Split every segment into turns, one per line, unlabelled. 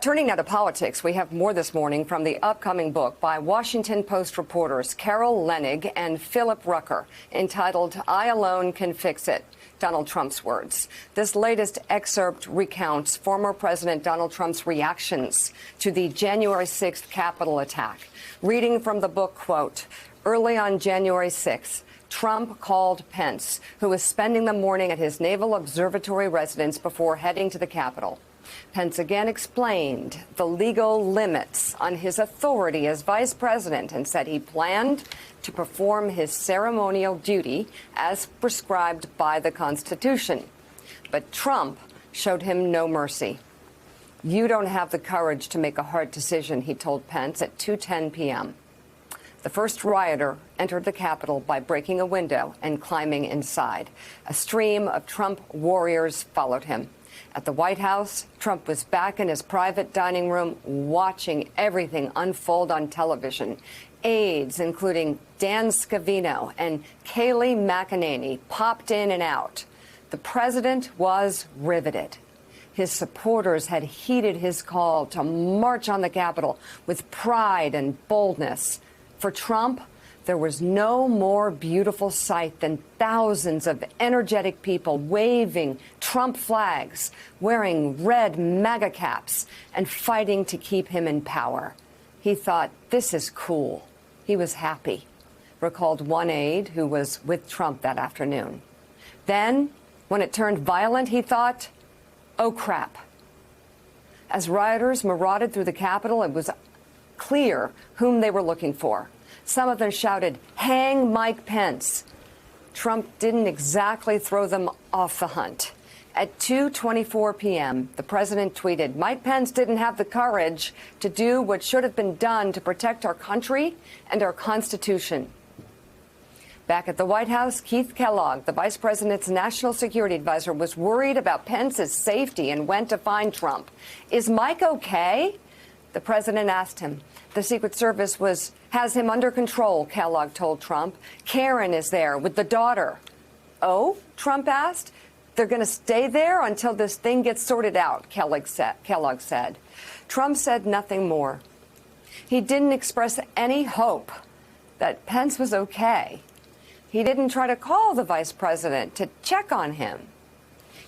Turning now to politics, we have more this morning from the upcoming book by Washington Post reporters Carol Leonnig and Philip Rucker, entitled I Alone Can Fix It. Donald Trump's words. This latest excerpt recounts former President Donald Trump's reactions to the January 6th Capitol attack. Reading from the book, quote, early on January 6th, Trump called Pence, who was spending the morning at his Naval Observatory residence before heading to the Capitol. Pence again explained the legal limits on his authority as vice president and said he planned to perform his ceremonial duty as prescribed by the Constitution. But Trump showed him no mercy. You don't have the courage to make a hard decision, he told Pence at 2:10 p.m. The first rioter entered the Capitol by breaking a window and climbing inside. A stream of Trump warriors followed him. At the White House, Trump was back in his private dining room watching everything unfold on television. Aides, including Dan Scavino and Kayleigh McEnany, popped in and out. The president was riveted. His supporters had heeded his call to march on the Capitol with pride and boldness. For Trump, there was no more beautiful sight than thousands of energetic people waving Trump flags, wearing red MAGA caps, and fighting to keep him in power. He thought, this is cool. He was happy, recalled one aide who was with Trump that afternoon. Then, when it turned violent, he thought, oh, crap. As rioters marauded through the Capitol, it was clear whom they were looking for. Some of them shouted, hang Mike Pence. Trump didn't exactly throw them off the hunt. At 2:24 p.m., the president tweeted, Mike Pence didn't have the courage to do what should have been done to protect our country and our Constitution. Back at the White House, Keith Kellogg, the vice president's national security advisor, was worried about Pence's safety and went to find Trump. Is Mike okay? The president asked him. The Secret Service has him under control, Kellogg told Trump. Karen is there with the daughter. Oh, Trump asked. They're going to stay there until this thing gets sorted out, Kellogg said. Trump said nothing more. He didn't express any hope that Pence was okay. He didn't try to call the vice president to check on him.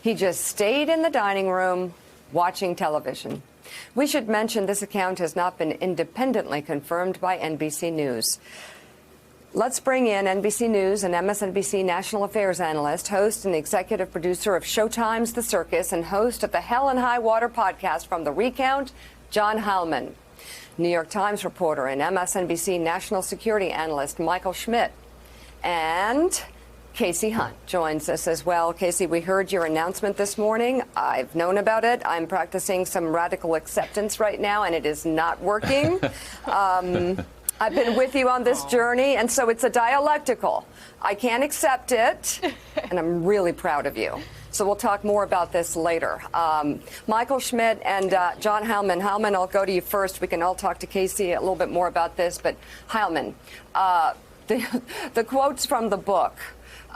He just stayed in the dining room watching television. We should mention this account has not been independently confirmed by NBC News. Let's bring in NBC News and MSNBC national affairs analyst, host and executive producer of Showtime's The Circus, and host of the Hell and High Water podcast from The Recount, John Heilemann. New York Times reporter and MSNBC national security analyst Michael Schmidt. And Casey Hunt joins us as well. Casey, we heard your announcement this morning. I've known about it. I'm practicing some radical acceptance right now, and it is not working. I've been with you on this journey, and so it's a dialectical. I can't accept it, and I'm really proud of you. So we'll talk more about this later. Michael Schmidt and John Heilemann. Heilemann, I'll go to you first. We can all talk to Casey a little bit more about this. But Heilemann, the quotes from the book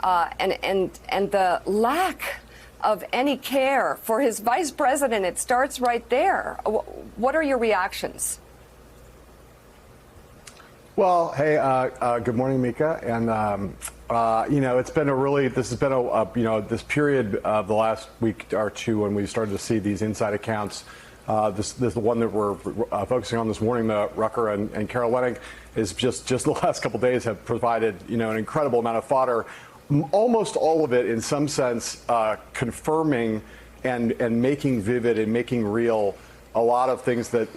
and the lack of any care for his vice president, it starts right there. What are your reactions?
Well, hey, good morning, Mika. And, it's been this period of the last week or two when we started to see these inside accounts. This the one that we're focusing on this morning, the Rucker and Carol Leonnig, is just the last couple of days have provided, an incredible amount of fodder. Almost all of it, in some sense, confirming and making vivid and making real a lot of things that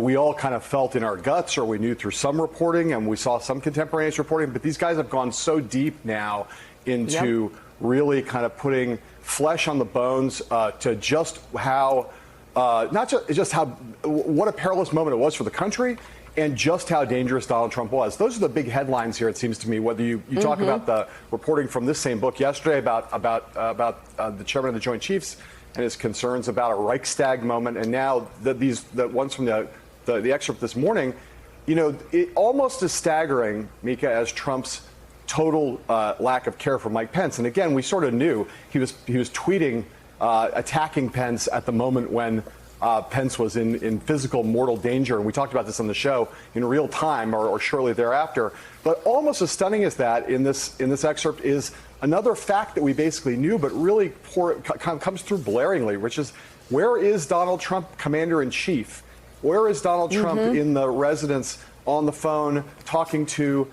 we all kind of felt in our guts, or we knew through some reporting, and we saw some contemporaneous reporting. But these guys have gone so deep now into really kind of putting flesh on the bones to just how, what a perilous moment it was for the country, and just how dangerous Donald Trump was. Those are the big headlines here, it seems to me, whether you talk about the reporting from this same book yesterday about the chairman of the Joint Chiefs and his concerns about a Reichstag moment, and now the ones from the excerpt this morning, it almost is staggering, Mika, as Trump's total lack of care for Mike Pence. And again, we sort of knew he was tweeting attacking Pence at the moment when Pence was in physical mortal danger. And we talked about this on the show in real time or shortly thereafter. But almost as stunning as that in this excerpt is another fact that we basically knew, but really comes through blaringly, which is, where is Donald Trump, commander-in-chief? Where is Donald Trump in the residence on the phone talking to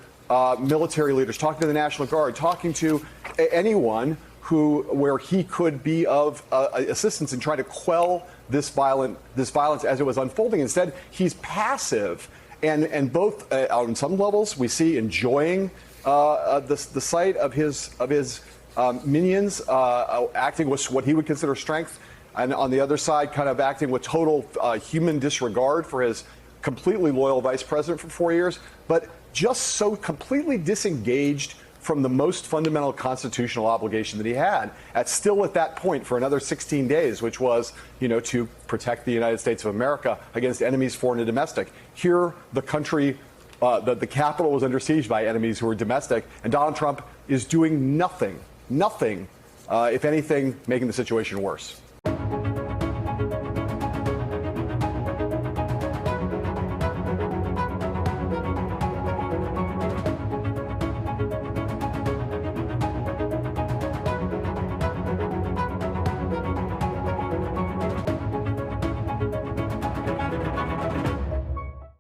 military leaders, talking to the National Guard, talking to anyone where he could be of assistance in trying to quell this violence as it was unfolding? Instead, he's passive, and both on some levels we see enjoying the sight of his minions acting with what he would consider strength, and on the other side, kind of acting with total human disregard for his completely loyal vice president for 4 years, but just so completely disengaged from the most fundamental constitutional obligation that he had still at that point for another 16 days, which was, to protect the United States of America against enemies, foreign and domestic. Here, the country, the capital was under siege by enemies who were domestic, and Donald Trump is doing nothing, if anything, making the situation worse.